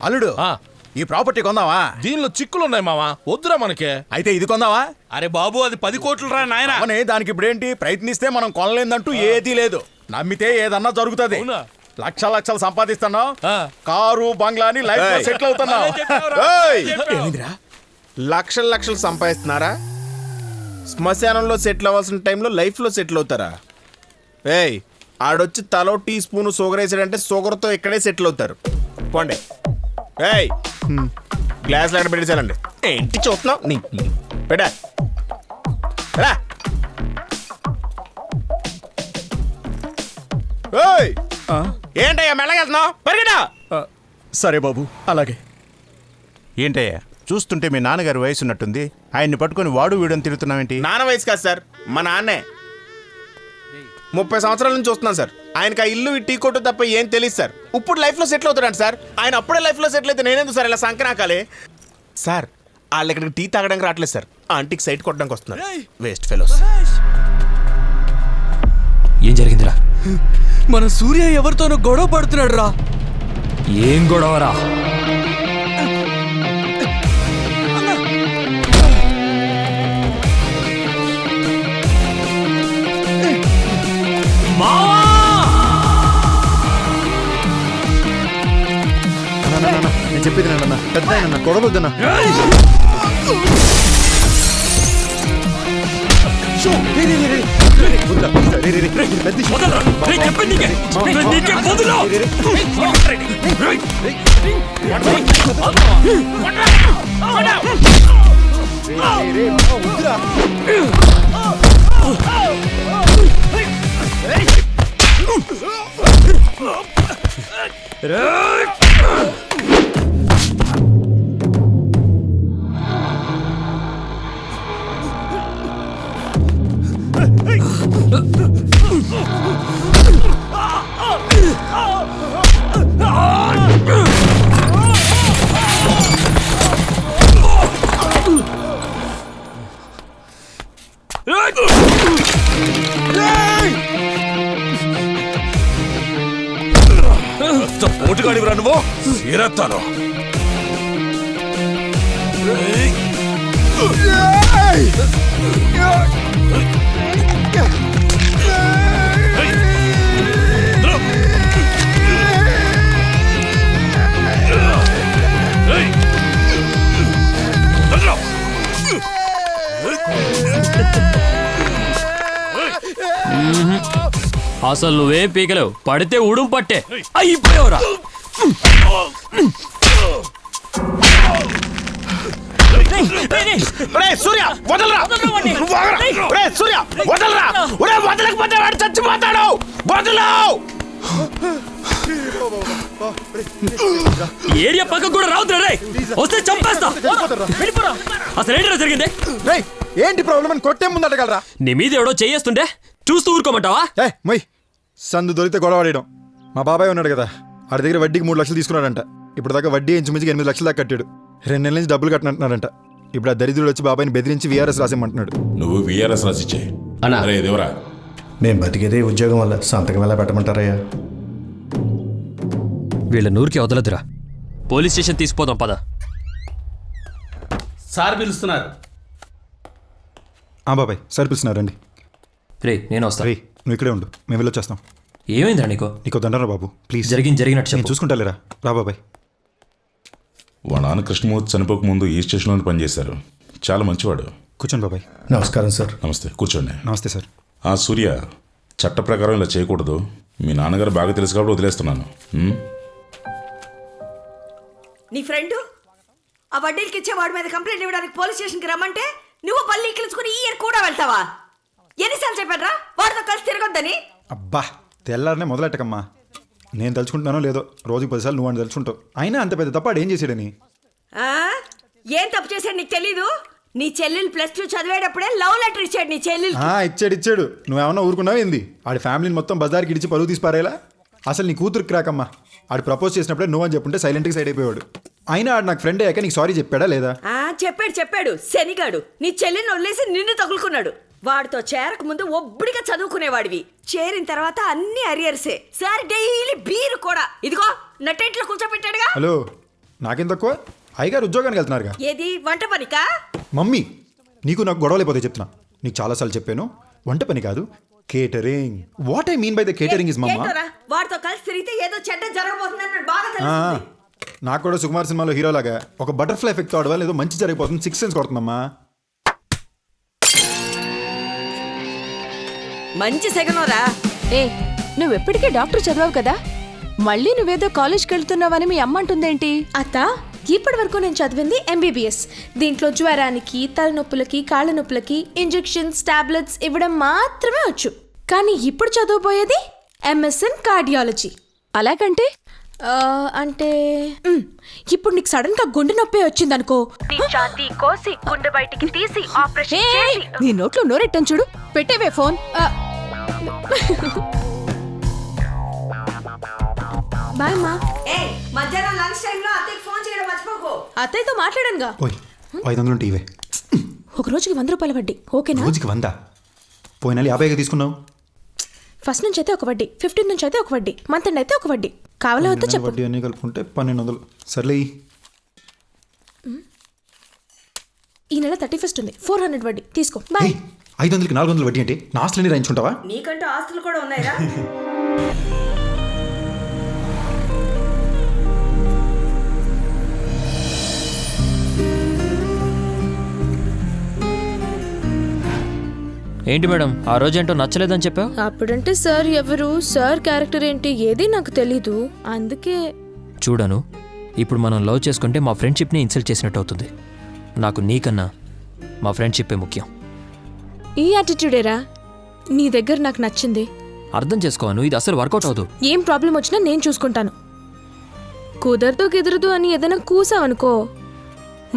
అల్లుడు ఈ ప్రాపర్టీ కొందావా? దీనిలో చిక్కులున్నాయి మావా, వద్దురా మనకి. అయితే ఇది కొందావా? అరే బాబు, అది 10 కోట్లు రా నాయన. అవునే, దానికి ఇప్పుడేంటి? ప్రయత్నిస్తే మనం కొనలేదంటూ ఏదీ లేదు. నమ్మితే ఏదన్నా జరుగుతుంది. లక్షలు సంపాదిస్తున్నావు, కారు బంగ్లాని లైఫ్ లో సెటిల్ అవుతున్నావు. లక్షలు సంపాదిస్తున్నారా? శ్మశానంలో సెటిల్ అవ్వాల్సిన టైంలో లైఫ్ లో సెటిల్ అవుతారా? ఏయ్, ఆడొచ్చి తలో టీ స్పూన్ షుగర్ వేసాడంటే షుగర్తో ఇక్కడే సెటిల్ అవుతారు. పోండి. ఏయ్, గ్లాస్ లాంటి పెట్టేసానండి. ఏంటి చూస్తున్నావు? నీ పెట్టా. ఏంటయ్యా మెల్లగెళ్తున్నావు? పరిగెడా. సరే బాబు, అలాగే. ఏంటయ్యా చూస్తుంటే మీ నాన్నగారి వయసు ఉన్నట్టుంది, ఆయన్ని పట్టుకొని వాడు వీడని తిరుగుతున్నావేంటి? నాన్న వయసు కాదు సార్, మా నాన్నే. 30 సంవత్సరాల నుంచి చూస్తున్నాను సార్. ఆయనకి ఆ ఇల్లు టీ కొట్టు తప్ప ఏం తెలియదు సార్. ఇప్పుడు లైఫ్లో సెటిల్ అవుతాడు సార్. ఆయన అప్పుడే లైఫ్లో సెటిల్ అయితే నేనేందుకు సార్ ఇలా సంకనాకాలే? సార్ వాళ్ళు ఇక్కడికి టీ తాగడానికి రావట్లేదు సార్, ఆంటీకి సైట్ కొట్టడానికి వస్తున్నారు. Waste fellows. ఏం జరిగిందిరా? మన సూర్య ఎవరితోనో గొడవ పడుతున్నాడు రా. ఏం గొడవరా? నేను చెప్పేది నాన్న, పెద్ద ఆయన గొడవద్దన్నా. పోటుగాడివిరా నువ్వు, ఇరత్తాను. అసలు నువ్వేం పీకలేవు, పడితే ఉడుం పట్టే అయిపోయావురా. సూర్య వదలరా, సూర్య వదలరా, వదలకపోతే వాడు చచ్చిపోతాడు. వదలవు. ఏరియా పక్కకు కూడా రావుతురా రే, వస్తే చంపేస్తా. అసలు ఏంటిరా జరిగింది? ఏంటి ప్రాబ్లం అని కొట్టే ముందు అడగలరా? నీ మీద ఎవడో చేస్తుంటే చూస్తూ ఊరుకోమంటావా? మొయ్, సందు దొరికితే గొడవ ఆడేయడం. మా బాబాయ్ ఉన్నాడు కదా, ఆడి దగ్గర వడ్డీకి 3 లక్షలు తీసుకున్నాడంట. ఇప్పుడు దాకా వడ్డీ ఇంచుమించుగా 8 లక్షల దాకా కట్టాడు. 2 నెలల నుంచి డబ్బులు కట్టనంటున్నాడంట. ఇప్పుడు ఆ దరిద్రుడు వచ్చి బాబాయిని బెదిరించి వీఆర్ఎస్ రాసేమంటున్నాడు. నువ్వు వీఆర్ఎస్ రాసిచ్చే అరే దేవరా. మేము బతికేదే ఉద్యోగం వల్ల, సంతకం ఎలా పెట్టమంటారయ్యా? వీళ్ళ నూరికి వదలదురా, పోలీస్ స్టేషన్ తీసుకుపోదాం పద. సార్ పిలుస్తున్నారు. బాబాయ్ సార్ పిలుస్తున్నారండి. రే నేను వస్తా. రే నువ్వు ఇక్కడే ఉండు, మేము వెళ్ళొచ్చేస్తాం. ఏమైందిరా నీకు? నీకు దండరా బాబు, ప్లీజ్. జరిగినట్టు నేను చూసుకుంటాలేరా. రా బాబాయ్. వాళ్ళ నాన్న కృష్ణమూర్తి చనిపోక ముందు ఈ స్టేషన్లో పనిచేశారు. చాలా మంచివాడు. కూర్చోండి బాబాయ్. నమస్కారం సార్. నమస్తే, కూర్చోండి. నమస్తే సార్. ఆ సూర్య, చట్ట ప్రకారం ఇలా చేయకూడదు. మీ నాన్నగారు బాగా తెలుసు కాబట్టి వదిలేస్తున్నాను. నీ ఫ్రెండ్ ఆ వడ్డీలకి ఇచ్చే వాడి మీద కంప్లైంట్ ఇవ్వడానికి పోలీస్ స్టేషన్కి రమ్మంటే నువ్వు పల్లి ఎక్కించుకుని ఈ ఇయర్ కూడా వెళ్తావా? ఎన్నిసార్లు చెప్పాడ్రా వాడితో కలిసి తిరగొద్దని? అబ్బా, తెల్లారనే మొదలెట్టకమ్మా. నేను తలుచుకుంటున్నానో లేదో, రోజుకి 10 సార్లు నువ్వు అని తలుచుకుంటావు. అయినా అంత పెద్ద తప్ప ఏం చేసాడని? ఏం తప్పు చేశాడు నీకు తెలీదు? నీ చెల్లెలు +2 చదివేటప్పుడే లవ్ లెటర్ ఇచ్చాడు నీ చెల్లెలు. ఇచ్చాడు. నువ్వేమన్నా ఊరుకున్నావు ఏంది? ఆడి ఫ్యామిలీని మొత్తం బజార్కి ఇడిచి పరువు తీసి పారేలా. అసలు నీ కూతురు క్రాకమ్మా. ఆడు ప్రపోజ్ చేసినప్పుడే నువ్వు అని చెప్పుంటే సైలెంట్గా సైడ్ అయిపోయాడు. అయినా ఆడు నాకు ఫ్రెండ్ అయ్యాక నీకు సారీ చెప్పాడా లేదా? చెప్పాడు శనిగాడు. నీ చెల్లిని వదిలేసి నిన్ను తగులుకున్నాడు. వాడితో చేరక ముందు ఒబ్బడిగా చదువుకునేవాడివి, చేరిన తర్వాత అన్ని అరియర్సే. సార్ డైలీ బీరు కూడా. ఇదిగో నట్టేట్లో కూర్చోబెట్టాడుగా. హలో, నాకేం తక్కువ అయ్యగారు ఉద్యోగానికి వెళ్తున్నారుగా. ఏది వంట పనికా? మమ్మీ నీకు నాకు గొడవలు అయిపోతే చెప్తున్నా. నీకు చాలాసార్లు చెప్పాను, వంట పని కాదు catering. What I mean by the catering is మమ్మా. ఏంటోరా, వాడితో కలిసి తిరిగితే ఏదో చెడ్డ జరగబోతుందని నాకు బాగా తెలుస్తుంది. నాకు కూడా సుకుమార్ సినిమాలో హీరోలాగా ఒక బటర్ఫ్లై ఎఫెక్ట్ అవడం వల్ల ఏదో మంచి జరిగిపోతుంది. 6 సెన్స్ కొడుతుందమ్మా. మంచి సెగనోరా. ఏ నువ్వెప్పటికీ డాక్టర్ చదివావు కదా, మళ్ళీ నువ్వేదో కాలేజ్కి వెళ్తున్నావని మీ అమ్మ అంటుందేంటి? అత్త, ఇప్పటి వరకు నేను చదివింది ఎంబీబీఎస్. దీంట్లో జ్వరానికి, తలనొప్పులకి, కాళ్ళ నొప్పులకి ఇంజెక్షన్స్, టాబ్లెట్స్ ఇవ్వడం మాత్రమే వచ్చు. కానీ ఇప్పుడు చదవబోయేది ఎంఎస్ఎన్ కార్డియాలజీ. అలాగంటే అంటే ఇప్పుడు నీకు సడన్ గా గుండె నొప్పి వచ్చిందనుకో, నీ నోట్లో నోరెట్టని చూడు. పెట్టేవే ఫోన్. బాయ్ మా. మధ్యాహ్నం లంచ్ టైంలో అత్తయ్యకి ఫోన్ చేయడం మర్చిపోకు. అత్తయ్యతో మాట్లాడానుగా. ఓయ్ 500 ఉంటే ఇవే. ఒక రోజుకి 100 రూపాయల వడ్డీ, ఓకేనా? రోజుకి 100. పోయిన 50గా తీసుకున్నావు. ఫస్ట్ నుంచి అయితే ఒక వడ్డీ, 15 నుంచి అయితే ఒక వడ్డీ, మంత్ ఎండ్ అయితే ఒక వడ్డీ. కావాలో వద్దో చెప్పు. వడ్డీ అన్నీ కలుపుకుంటే 1200. సర్లే. ఈ నెల 31st ఉంది, 400 వడ్డీ తీసుకో. బాయ్. 500కి 400 వడ్డీ అంటే నా ఆస్తులన్నీ రాయించుకుంటావా? నీకంటూ ఆస్తులు కూడా ఉన్నాయిరా. ఏంటి మేడం ఆ రోజేంటో నచ్చలేదని చెప్పావు? అప్పుడంటే సార్ ఎవరు, సార్ క్యారెక్టర్ ఏంటి ఏది నాకు తెలీదు, అందుకే. చూడను, ఇప్పుడు మనం లవ్ చేసుకుంటే మా ఫ్రెండ్షిప్ని ఇన్సల్ట్ చేసినట్టు అవుతుంది. నాకు నీకన్నా మా ఫ్రెండ్షిప్పే ముఖ్యం. ఈ యాటిట్యూడేరా నీ దగ్గర నాకు నచ్చింది. అర్థం చేసుకోను, ఇది అసలు వర్కౌట్ అవుతూ. ఏం ప్రాబ్లం వచ్చినా నేను చూసుకుంటాను. కుదరదు అని ఏదైనా కూసావనుకో,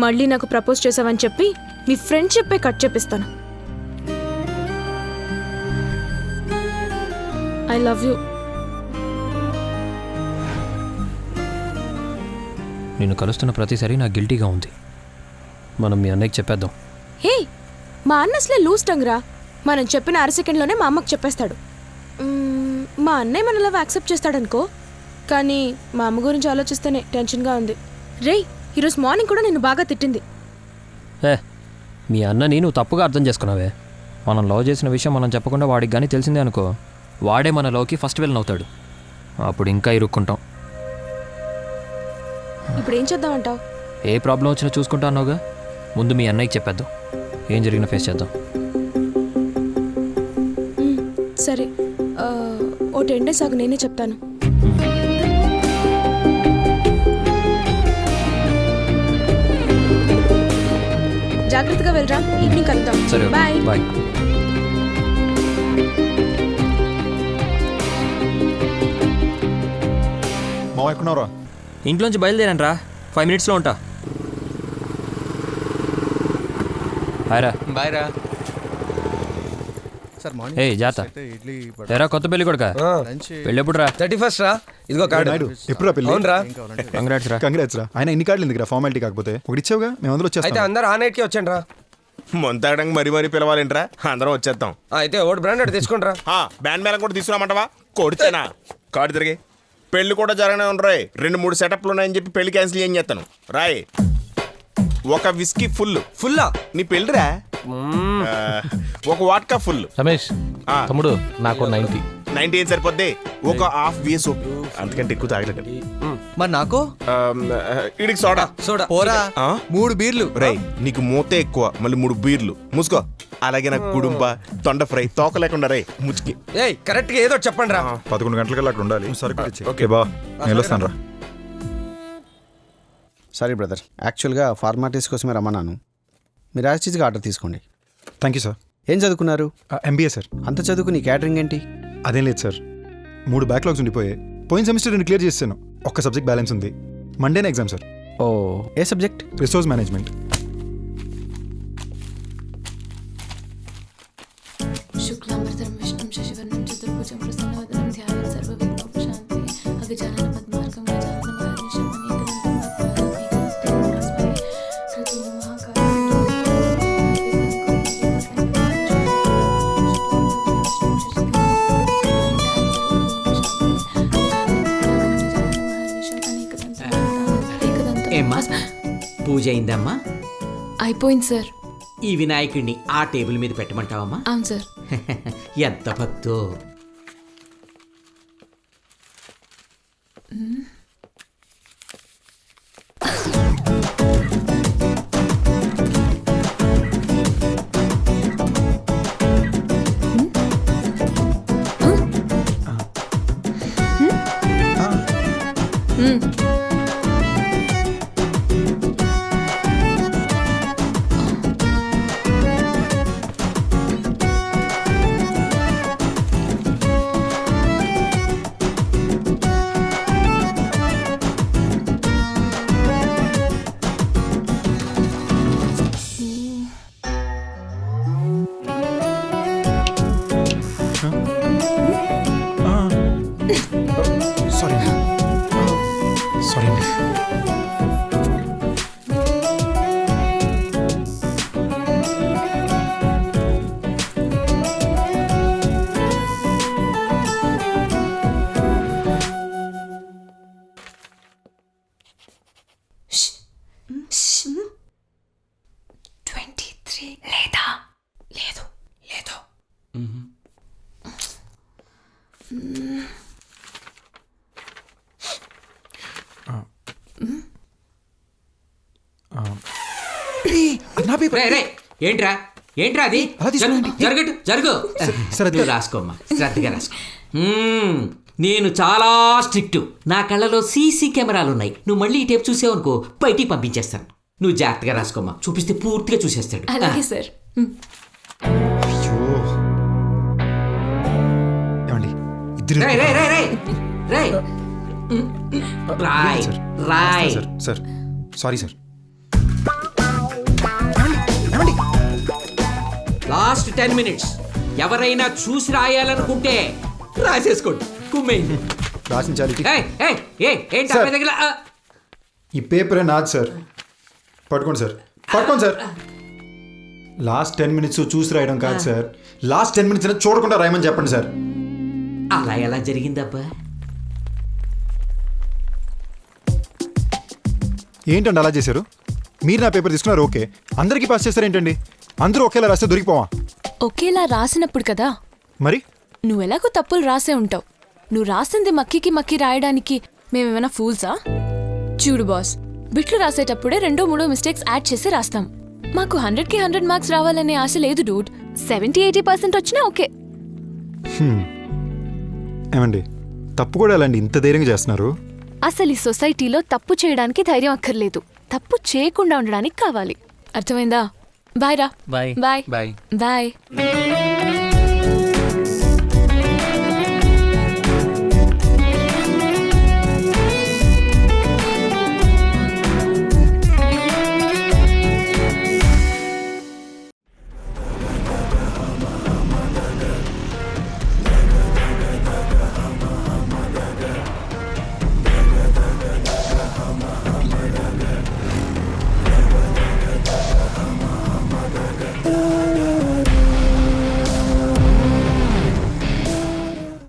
మళ్ళీ నాకు ప్రపోజ్ చేసావని చెప్పి మీ ఫ్రెండ్షిప్పే కట్ చేపిస్తాను. I love you. నిన్ను కలుస్తున్న ప్రతిసారి నాకు గిల్టీగా ఉంది. మనం మీ అన్నయ్యకి చెప్పేద్దాం. హే, మా అన్న అసలే లూజ్ టంగ్ రా. మనం చెప్పిన 6 సెకండ్లోనే మా అమ్మకు చెప్పేస్తాడు. మా అన్నయ్య మన లవ్ యాక్సెప్ట్ చేస్తాడనుకో, కానీ మా అమ్మ గురించి ఆలోచిస్తేనే టెన్షన్గా ఉంది. రేయ్, ఈరోజు మార్నింగ్ కూడా నిన్ను బాగా తిట్టింది. మీ అన్నని నువ్వు తప్పుగా అర్థం చేసుకున్నావే. మనం లవ్ చేసిన విషయం మనం చెప్పకుండా వాడికి కానీ తెలిసిందే అనుకో, వాడే మన లవ్కి ఫస్ట్ విలన్ అవుతాడు. అప్పుడు ఇంకా ఇరుక్కుంటాం. ఇప్పుడు ఏం చేద్దామంటావు? ఏ ప్రాబ్లం వచ్చినా చూసుకుంటా అన్నావుగా, ముందు మీ అన్నయ్యకి చెప్పేద్దాం. ఏం జరిగినా ఫేస్ చేద్దాం. సరే, ఓ 10 days ఆగు, నేనే చెప్తాను. జాగ్రత్తగా వెళ్ళరా, ఈవినింగ్ కలుద్దాం. సరే, బాయ్. బాయ్. మా ఎక్కడున్నారా? ఇంట్లోంచి బయలుదేరాను రా, 5 minutesలో ఉంటా. హాయ్ రా. బాయ్ రా. ఏ జాత ఎరా కొత్త పెళ్లి కొడుక పెళ్ళి ఎప్పుడు రా? 31st రా. ఇదిగో కార్డు. ఎప్పుడు రా పెళ్ళి? అవునరా. కంగ్రాట్స్ రా. కంగ్రాట్స్ రా. ఆయన ఇన్ని కార్డులు ఎందుకు రా, ఫార్మాలిటీ కాకపోతే. ఒకటి ఇచ్చావుగా, మేము అందరూ అయితే వచ్చేస్తాం. అందరు ఆ నైట్కి వచ్చాను రా. మొంతాడడానికి మరీ పిలవాలేంట్రా, అందరం వచ్చేస్తాం. అయితే ఒకటి బ్రాండెడ్ తెచ్చుకుంటారా. బ్యాండ్ మేళం కూడా తీసుకురామంటావా? కొడితేనా కార్డు తిరిగి. పెళ్లి కూడా జరగనే ఉండరాయ్. 2-3 సెటప్లు ఉన్నాయని చెప్పి పెళ్లి క్యాన్సిల్ ఏం చేస్తాను రాయ్. ఒక విస్కీ ఫుల్లా నీ పెళ్ళిరా. ఒక వాట్కా ఫుల్. రమేష్ తమ్ముడు నాకు 90 ఏం సరిపోద్ది? ఒక హాఫ్ VS అంతకంటే ఎక్కువ తాగలేదు. మరి నాకు ఇడికి సోడా పోరా. 3 బీర్లు. రై నీకు మూతే ఎక్కువ, మళ్ళీ 3 బీర్లు. మూసుకో. అలాగే నాకు కుడుంబ, తొండ ఫ్రై, తోక లేకుండా రే ముచ్చికి. ఏయ్ కరెక్ట్గా ఏదో చెప్పండి రా. 11 గంటలకల్లా అక్కడ ఉండాలి. సరుకు ఓకే బా, నేను వస్తాను రా. సారీ బ్రదర్, యాక్చువల్గా ఫార్మాలిటీస్ కోసమే రమ్మన్నాను. మీరు యాక్చువల్గా ఆర్డర్ తీసుకోండి. Thank you sir. ఏం చదువుకున్నారు? MBA sir. అంత చదువుకుని క్యాటరింగ్ ఏంటి? అదేం లేదు సార్, 3 బ్యాక్లాగ్స్ ఉండిపోయాయి. పోయిన సెమిస్టర్ నేను క్లియర్ చేశాను. ఒక్క సబ్జెక్ట్ బ్యాలెన్స్ ఉంది. మండేనే ఎగ్జామ్ సార్. ఓ, ఏ సబ్జెక్ట్? Resource management. శుక్లాంబరధరం విష్ణుం శశివర్ణం చతుర్భుజం ప్రసన్నవదనం ధ్యానం సర్వవిఘ్నోపశాంతయే అగజానన పద్మార్గం గజానన మహర్నిశం అనేకదంతం పద్మార్గం ఏకదంతం ఏమ్మా పూజ అయిందమ్మా? అయిపోయింది సార్. ఈ వినాయకుడిని ఆ టేబుల్ మీద పెట్టమంటావమ్మా? అవును సార్. ఎంత భక్తో. సారీ సారీ అండి. లేదా? లేదు లేదు. రే, రే, ఏంట్రా ఏంట్రా అది? అలా తీసుకోండి. జరగట్టు జరుగు. సరే, నువ్వు రాసుకోమ్మా, శ్రద్ధగా రాసుకో. నేను చాలా స్ట్రిక్ట్. నా కళ్ళలో సీసీ కెమెరాలు ఉన్నాయి. నువ్వు మళ్ళీ ఈ టేప్ చూసావనుకో బయటికి పంపించేస్తాను. నువ్వు జాగ్రత్తగా రాసుకోమ్మా, చూపిస్తే పూర్తిగా చూసేస్తాడు. అలాగే సార్. అయ్యో ఏమండి ఇద్దరు రేయ్, రేయ్, రేయ్, రేయ్, రేయ్. రాయ్ రాయ్. Sir sir sorry sir. Last 10 minutes. ఎవరైనా చూసి రాయాలనుకుంటే రాసేసుకోండి. కుమ్మేయండి. రాసించాలి. ఏంటి సార్. దగ్గర? ఈ పేపరే నాది సార్. పట్టుకోండి సార్, పట్టుకోండి సార్. లాస్ట్ 10 minutes చూసి రాయడం కాదు సార్, లాస్ట్ 10 minutes చూడకుండా రాయమని చెప్పండి సార్. అలా ఎలా జరిగిందబ్బా? ఏంటండి అలా చేశారు? మీరు నా పేపర్ తీసుకున్నారు, ఓకే. అందరికీ పాస్ చేస్తారు ఏంటండి? అందరూ ఒకేలా రాస్తే దొరికిపోవా? ఒకేలా రాసినప్పుడు కదా. మరి నువ్వెలాగో తప్పులు రాసే ఉంటావు. నువ్వు రాసింది మక్కికి మక్కి రాయడానికి మేమేమైనా ఫూల్సా? చూడు బాస్, బిట్లు రాసేటప్పుడే 2-3 మిస్టేక్స్ యాడ్ చేసి రాస్తాం. మాకు 100కి 100 మార్క్స్ రావాలనే ఆశ లేదు డూడ్. 70-80% వచ్చినా ఓకే. ఏమండి తప్పు కూడా ఎలా అండి ఇంత ధైర్యంగా చేస్తున్నారు? అసలు ఈ సొసైటీలో తప్పు చేయడానికి ధైర్యం అక్కర్లేదు, తప్పు చేయకుండా ఉండడానికి కావాలి. అర్థమైందా? బాయ్ రా. Bye bye bye. బాయ్.